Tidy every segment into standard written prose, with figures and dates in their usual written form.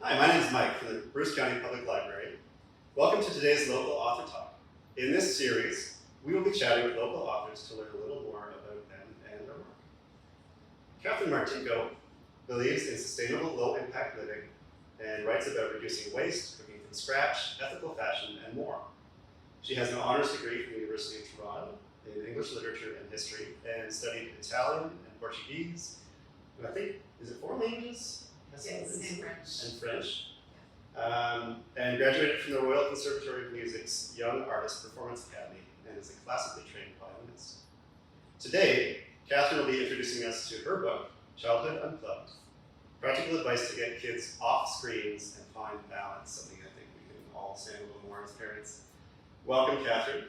Hi, my name is Mike from the Bruce County Public Library. Welcome to today's Local Author Talk. In this series, we will be chatting with local authors to learn a little more about them and their work. Katherine Martinko believes in sustainable low-impact living and writes about reducing waste, cooking from scratch, ethical fashion, and more. She has an honors degree from the University of Toronto in English literature and history and studied Italian and Portuguese, and I think, is it 4 languages? Yes, and French. And French. And graduated from the Royal Conservatory of Music's Young Artist Performance Academy and is a classically trained violinist. Today, Katherine will be introducing us to her book, Childhood Unplugged, practical advice to get kids off screens and find balance, something I think we can all stand a little more as parents. Welcome, Katherine.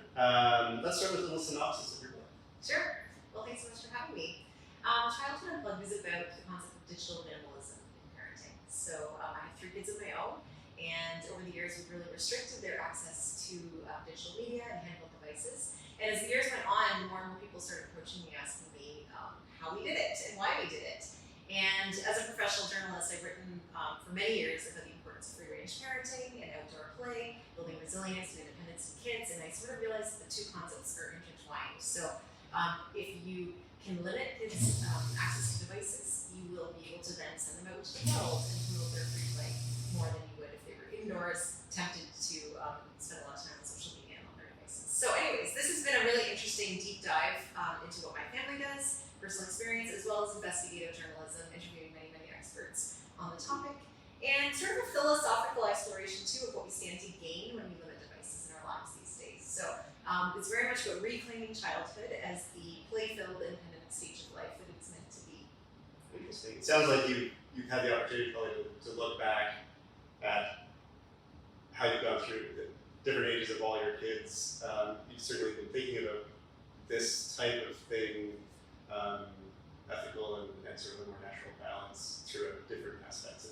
Let's start with a little synopsis of your book. Sure. Well, thanks so much for having me. Childhood Unplugged is about the concept of digital minimalism in parenting. So I have 3 kids of my own, and over the years we've really restricted their access to digital media and handheld devices. And as the years went on, more and more people started approaching me asking me how we did it and why we did it. And as a professional journalist, I've written for many years about the importance of free-range parenting and outdoor play, building resilience and independence in kids, and I sort of realized that the 2 concepts are intertwined. So if you can limit kids' access to devices, you will be able to then send them out to the world and promote their free play more than you would if they were indoors, tempted to spend a lot of time on social media and on their devices. So anyways, this has been a really interesting deep dive into what my family does, personal experience, as well as investigative journalism, interviewing many, many experts on the topic, and sort of a philosophical exploration too of what we stand to gain when we limit devices in our lives these days. So it's very much about reclaiming childhood as the play-filled, independent stage of life that it's meant to be. Interesting. It sounds like you've had the opportunity probably to look back at how you've gone through the different ages of all your kids. You've certainly been thinking about this type of thing, ethical and sort of a more natural balance throughout different aspects of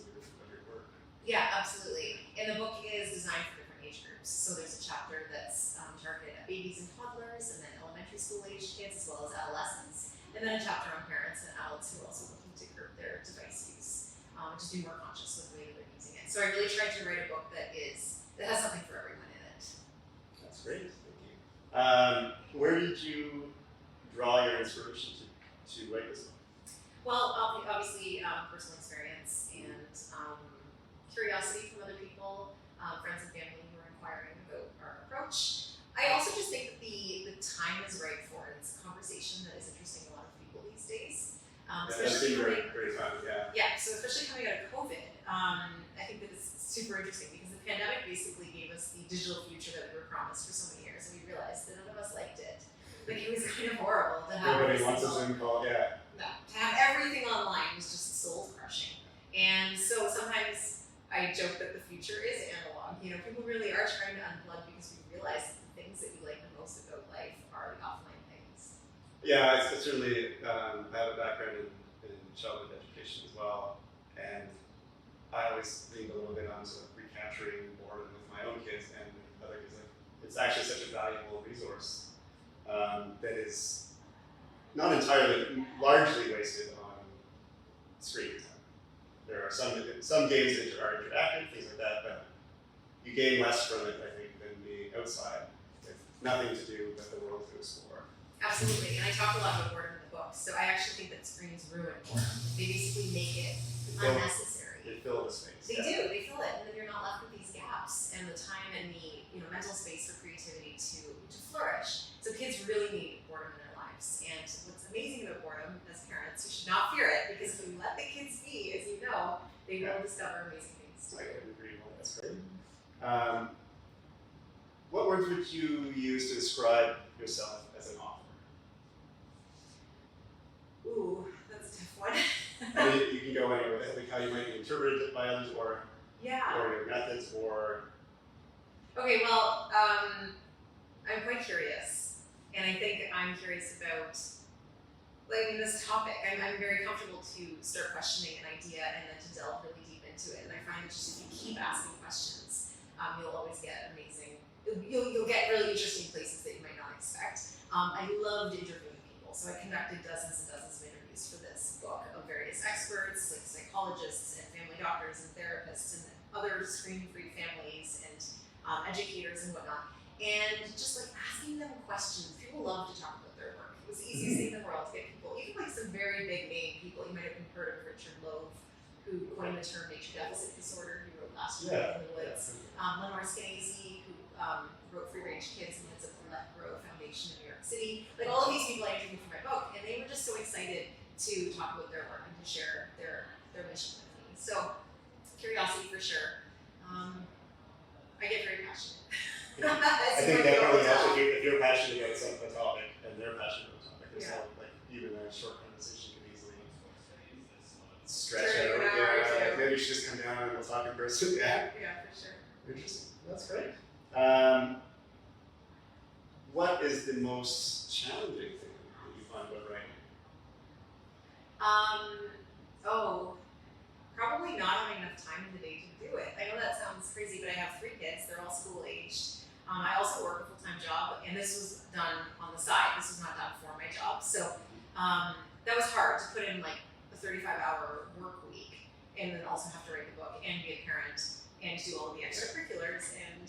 your work. Yeah, absolutely. And the book is designed for different age groups. So there's a chapter that's targeted at babies and toddlers, and then elementary school age kids, as well as adolescents. And then a chapter on parents and adults who are also looking to curb their device use, just be more conscious with the way that they're using it. So I really tried to write a book that has something for everyone in it. That's great, thank you. Where did you draw your inspiration to write this book? Well, obviously personal experience and curiosity from other people, friends and family who are inquiring about our approach. I also just think that the time is right for it. It's a conversation that is interesting to a lot of people these days. Especially very fun, yeah. Yeah, so especially coming out of COVID, I think that it's super interesting because the pandemic basically gave us the digital future that we were promised for so many years, and we realized that none of us liked it. Like, it was kind of horrible to have Everybody wants a Zoom call, yeah. No, to have everything online was just soul crushing. And so sometimes I joke that the future is analog. You know, people really are trying to unplug because we realize that the things that we like the most about life are the offline things. Yeah, I certainly I have a background in childhood education as well, and I always leaned a little bit on sort of recapturing boredom with my own kids and other kids. It's actually such a valuable resource that is not entirely, largely wasted on screen time. There are some games that are interactive, things like that, but you gain less from it, I think, than being outside with nothing to do but the world to explore. Absolutely, and I talk a lot about boredom in the book, so I actually think that screens ruin boredom. They basically make it unnecessary. They fill the space. They do, they fill it, and then you're not left with these gaps and the time and the mental space for creativity to flourish. So kids really need boredom in their lives, and what's amazing about boredom as parents, you should not fear it, because when you let the kids be, as you know, they will discover amazing things too. I couldn't agree more, that's great. What words would you use to describe yourself as an author? Ooh, that's a tough one. I mean, you can go anywhere with it, like how you might be interpreted by others, or your methods, or... Okay, well, I'm quite curious, and I think I'm curious about, this topic. I'm very comfortable to start questioning an idea and then to delve really deep into it, and I find that just if you keep asking questions, you'll always get amazing, you'll get really interesting places that you might not expect. I loved interviewing people. people. So I conducted dozens and dozens of interviews for this book of various experts, like psychologists and family doctors and therapists and other screen-free families and educators and whatnot. And just like asking them questions. People love to talk about their work. It was the easiest thing in the world to get people, even like some very big name people. You might have heard of Richard Loeb, who coined the term nature deficit disorder. He wrote Last Week in the Woods. Lenore Skenazy, who wrote Free Range Kids and heads up the Let Grow Foundation in New York City. Like all of these people I interviewed for my book, and they were just so excited to talk about their work and to share their mission with me. So curiosity for sure. I get very passionate. I think that probably helps if you're passionate about a topic and they're passionate about a topic. It's not like even a short conversation can easily stretch out. Like maybe you should just come down and we'll talk in person. Yeah, for sure. Interesting. That's great. What is the most challenging thing that you find about writing? Probably not having enough time in the day to do it. I know that sounds crazy, but I have 3 kids. They're all school aged. I also work a full-time job, and this was done on the side. This was not done for my job. So that was hard to put in like a 35-hour work week and then also have to write the book and be a parent and do all of the extracurriculars and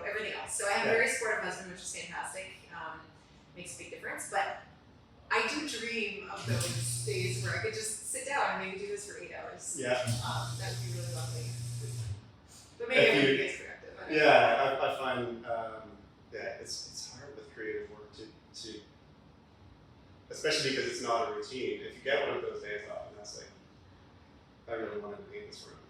everything else. So I have a very supportive husband, which is fantastic. Makes a big difference. But I do dream of those days where I could just sit down and maybe do this for 8 hours. Yeah. That would be really lovely. But maybe I wouldn't be as productive. I find it's hard with creative work to especially because it's not a routine. If you get one of those days off, and that's like, I really wanted to paint this room.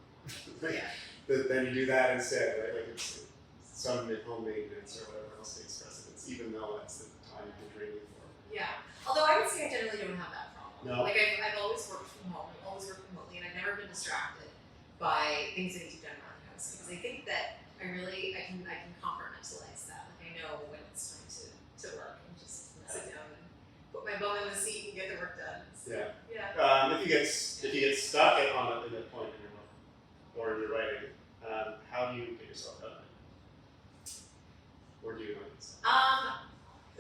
Then you do that instead, right? Like it's some home maintenance or whatever else takes precedence, even though that's the time you've been dreaming for. Yeah. Although I would say I generally don't have that problem. No. Like I've always worked from home, I've always worked remotely, and I've never been distracted by things that need to be done around the house because I think that I can compartmentalize that. Like I know when it's time to work and just sit down and put my bum in the seat and get the work done. So, yeah. If you get stuck in a point in your work or in your writing, how do you get yourself out of it? Or do you know this?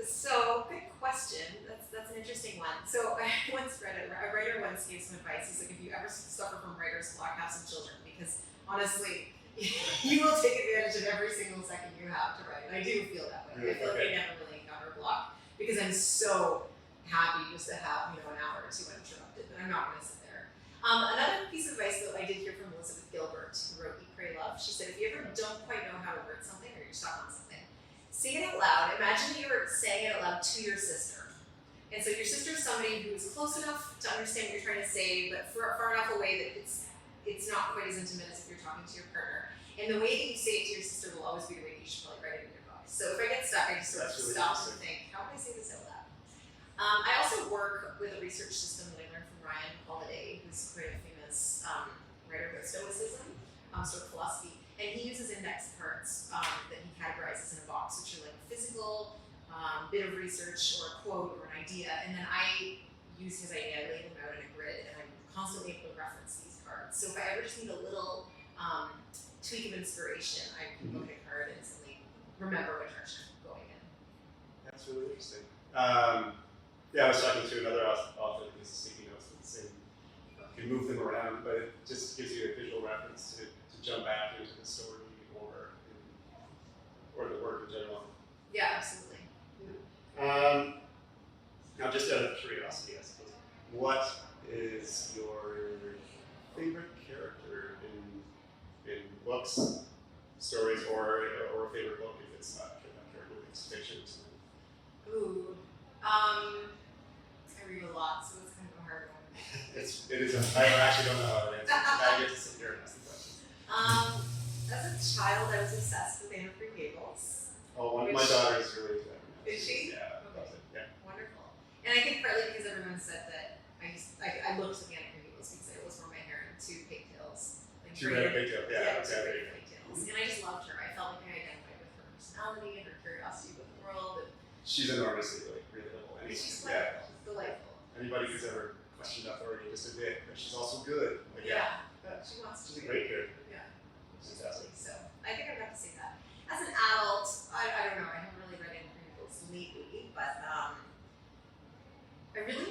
So good question. That's an interesting one. So I once read it. A writer once gave some advice. He's like, if you ever suffer from writer's block, have some children because honestly, you will take advantage of every single second you have to write. And I do feel that way. I feel like I never really encounter a block because I'm so happy just to have an hour or two uninterrupted. But I'm not going to sit there. Another piece of advice that I did hear from Elizabeth Gilbert, who wrote Eat, Pray, Love. She said, if you ever don't quite know how to word something or you're stuck on something, say it out loud. Imagine you were saying it out loud to your sister. And so your sister is somebody who is close enough to understand what you're trying to say, but far enough away that it's not quite as intimate as if you're talking to your partner. And the way that you say it to your sister will always be the way that you should probably write it in your book. So if I get stuck, I just sort of stop and think, how can I say this out loud? I also work with a research system that I learned from Ryan Holiday, who's quite a famous writer about Stoicism, sort of philosophy. And he uses index cards that he categorizes in a box, which are like a physical bit of research or a quote or an idea. And then I use his idea, I lay them out in a grid, and I'm constantly able to reference these cards. So if I ever just need a little tweak of inspiration, I can look at a card and instantly remember what direction I'm going in. That's really interesting. I was talking to another author who's sticky notes with the same. You can move them around, but it just gives you a visual reference to jump back into the story or the work in general. Yeah, absolutely. Now, just out of curiosity, I suppose, what is your favorite character in books, stories, or a favorite book if it's not a character, it's fiction? Ooh, I read a lot, so it's kind of a hard one. I actually don't know how to answer. I get to sit here and ask the question. As a child, I was obsessed with Anne of Green Gables. Oh, my daughter is really into that. Is she? Yeah, okay. loves it. Yeah. Wonderful. And I think partly because everyone said that I looked at Anne of Green Gables because I always wore my hair in 2 pigtails. Like She read a pigtail, yeah. 2 braided pigtails. And I just loved her. I felt like I identified with her personality and her curiosity about the world. And she's enormously relatable. she's wonderful. She's delightful. Anybody who's ever questioned authority just a bit, but she's also good. Like, She wants to she's a great character. Yeah. She's fantastic. So I think I'd have to say that. As an adult, I don't know. I haven't really read Anne of Green Gables lately, but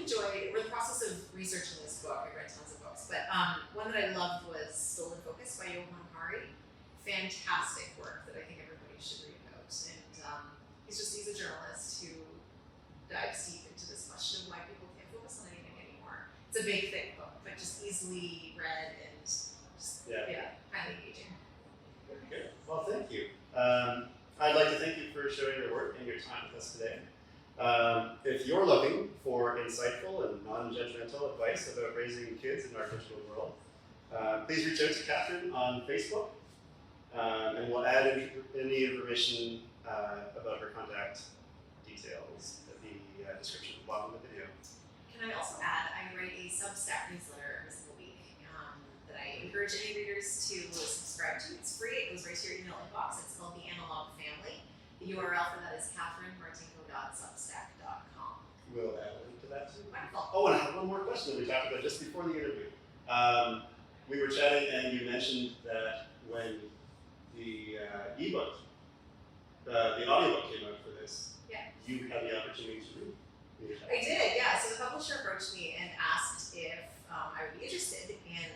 enjoyed, we're in the process of researching this book. I read tons of books, but one that I loved was Stolen Focus by Johann Hari. Fantastic work that I think everybody should read about. And he's a journalist who dives deep into this question of why people can't focus on anything anymore. It's a big, thick book, but just easily read and just, highly engaging. Very good. Well, thank you. I'd like to thank you for sharing your work and your time with us today. If you're looking for insightful and non-judgmental advice about raising kids in our digital world, please reach out to Katherine on Facebook, and we'll add any information about her contact details at the description at the bottom of the video. Can I also add, I write a Substack newsletter every single week that I encourage any readers to subscribe to. It's free, it goes right to your email inbox. It's called The Analog Family. The URL for that is katherinemartinko.substack.com. We'll add a link to that too. Wonderful. Oh, and I have one more question that we talked about just before the interview. We were chatting and you mentioned that when the ebook, the audiobook came out for this, you had the opportunity to read. I did, yeah. So the publisher approached me and asked if I would be interested in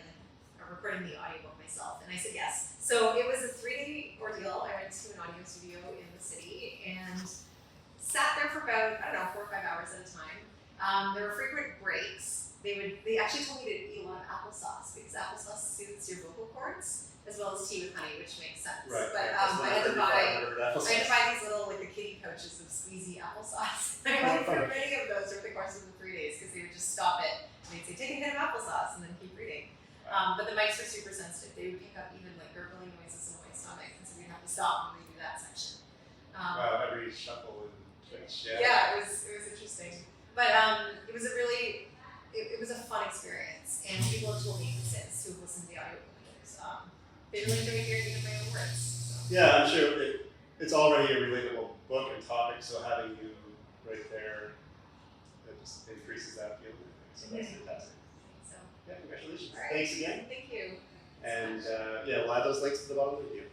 recording the audiobook myself, and I said yes. So it was a 3-day ordeal. I went to an audio studio in the city and sat there for about, 4 or 5 hours at a time. There were frequent breaks. They actually told me to eat a lot of applesauce because applesauce soothes your vocal cords, as well as tea with honey, which makes sense. Right. But I had to buy these little, like the kiddie pouches of squeezy applesauce. I went through many of those over the course of the 3 days because they would just stop it and they'd say, take a hit of applesauce and then keep reading. But the mics were super sensitive. They would pick up even like gurgling noises in my stomach, and so we'd have to stop and redo that section. Every shuffle and twitch. Yeah, it was interesting. But it was it was a fun experience, and people have told me since who've listened to the audiobook they really enjoy hearing even my own words. So. Yeah, I'm sure it's already a relatable book and topic, so having you right there, it just increases that feeling. So that's fantastic. So. Yeah, congratulations. Right. Thanks again. Thank you. And we'll add those links to the bottom of the video.